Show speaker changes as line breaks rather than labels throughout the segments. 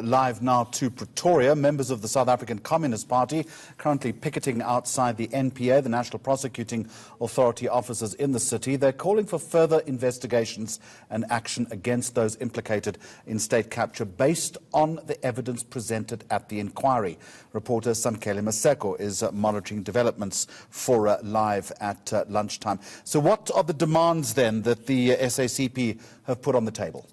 Live now to Pretoria. Members of the South African Communist Party currently picketing outside the NPA, the National Prosecuting Authority offices in the city. They're calling for further investigations and action against those implicated in state capture based on the evidence presented at the inquiry. Reporter Samkele Maseko is monitoring developments for Live at lunchtime. So what are the demands then that the SACP have put on the table?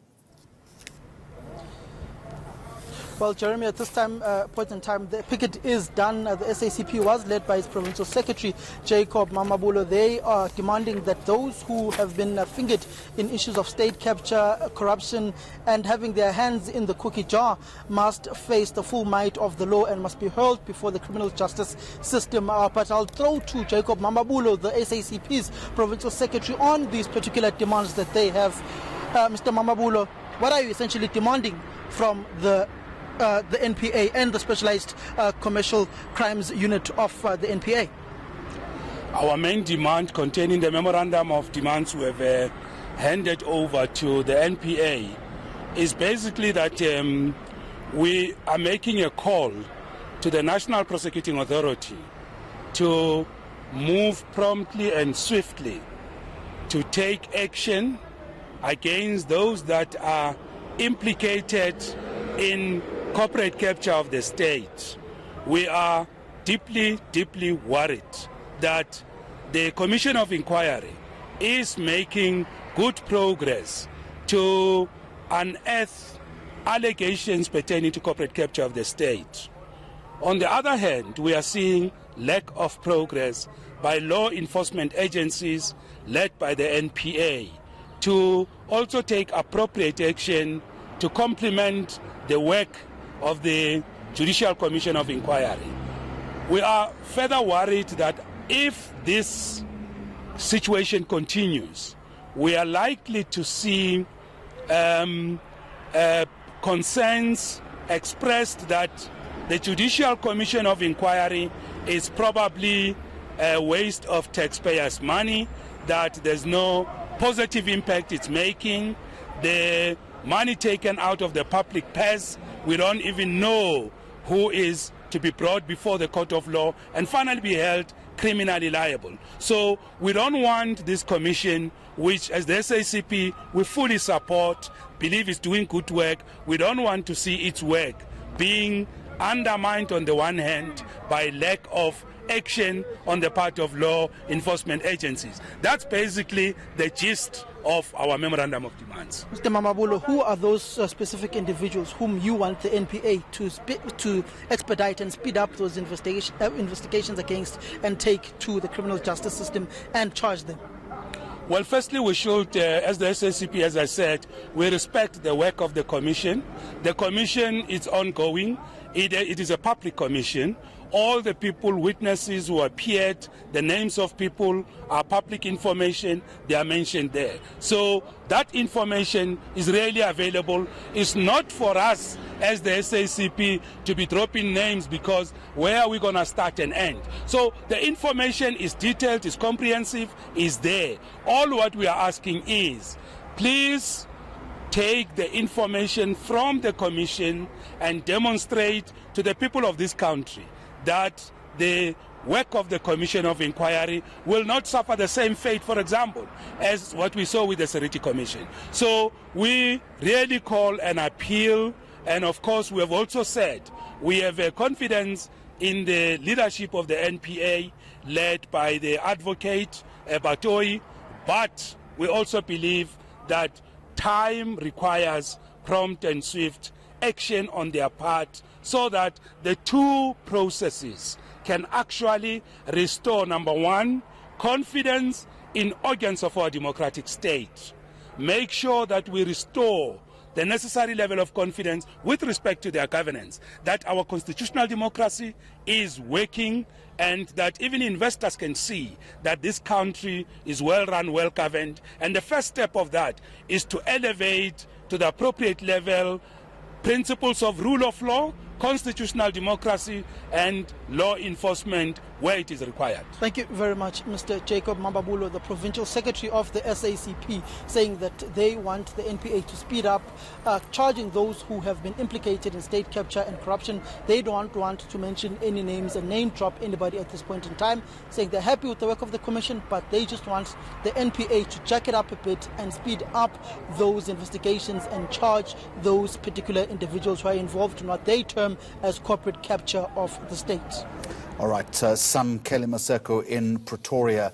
Well, Jeremy, at this point in time, the picket is done. The SACP was led by its provincial secretary, Jacob Mamabulo. They are demanding that those who have been fingered in issues of state capture, corruption, and having their hands in the cookie jar must face the full might of the law and must be hurled before the criminal justice system. But I'll throw to Jacob Mamabulo, the SACP's provincial secretary, on these particular demands that they have. Mr. Mamabulo, what are you essentially demanding from the NPA and the Specialized Commercial Crimes Unit of the NPA?
Our main demand containing the memorandum of demands we have handed over to the NPA is basically that we are making a call to the National Prosecuting Authority to move promptly and swiftly to take action against those that are implicated in corporate capture of the state. We are deeply, deeply worried that the Commission of Inquiry is making good progress to unearth allegations pertaining to corporate capture of the state. On the other hand, we are seeing lack of progress by law enforcement agencies led by the NPA to also take appropriate action to complement the work of the Judicial Commission of Inquiry. We are further worried that if this situation continues, we are likely to see concerns expressed that the Judicial Commission of Inquiry is probably a waste of taxpayers' money, that there's no positive impact it's making, the money taken out of the public purse, we don't even know who is to be brought before the court of law and finally be held criminally liable. So we don't want this commission, which as the SACP we fully support, believe is doing good work. We don't want to see its work being undermined on the one hand by lack of action on the part of law enforcement agencies. That's basically the gist of our memorandum of demands.
Mr. Mamabulo, who are those specific individuals whom you want the NPA to expedite and speed up those investigations against and take to the criminal justice system and charge them?
Well, firstly, we should, as the SACP, as I said, we respect the work of the commission. The commission is ongoing. It is a public commission. All the people, witnesses who appeared, the names of people are public information. They are mentioned there. So that information is really available. It's not for us as the SACP to be dropping names, because where are we going to start and end? So the information is detailed, is comprehensive, is there. All what we are asking is, please take the information from the commission and demonstrate to the people of this country that the work of the Commission of Inquiry will not suffer the same fate, for example, as what we saw with the Seriti Commission. So we really call an appeal, and of course we have also said we have a confidence in the leadership of the NPA led by the advocate Batoi, but we also believe that time requires prompt and swift action on their part so that the two processes can actually restore, number one, confidence in organs of our democratic state. Make sure that we restore the necessary level of confidence with respect to their governance, that our constitutional democracy is working, and that even investors can see that this country is well run, well governed. And the first step of that is to elevate to the appropriate level principles of rule of law, constitutional democracy and law enforcement where it is required.
Thank you very much, Mr. Jacob Mambabulo, the Provincial Secretary of the SACP, saying that they want the NPA to speed up charging those who have been implicated in state capture and corruption. They don't want to mention any names and name drop anybody at this point in time, saying they're happy with the work of the Commission, but they just want the NPA to jack it up a bit and speed up those investigations and charge those particular individuals who are involved in what they term as corporate capture of the state.
All right, Sam Kelly Maseko in Pretoria.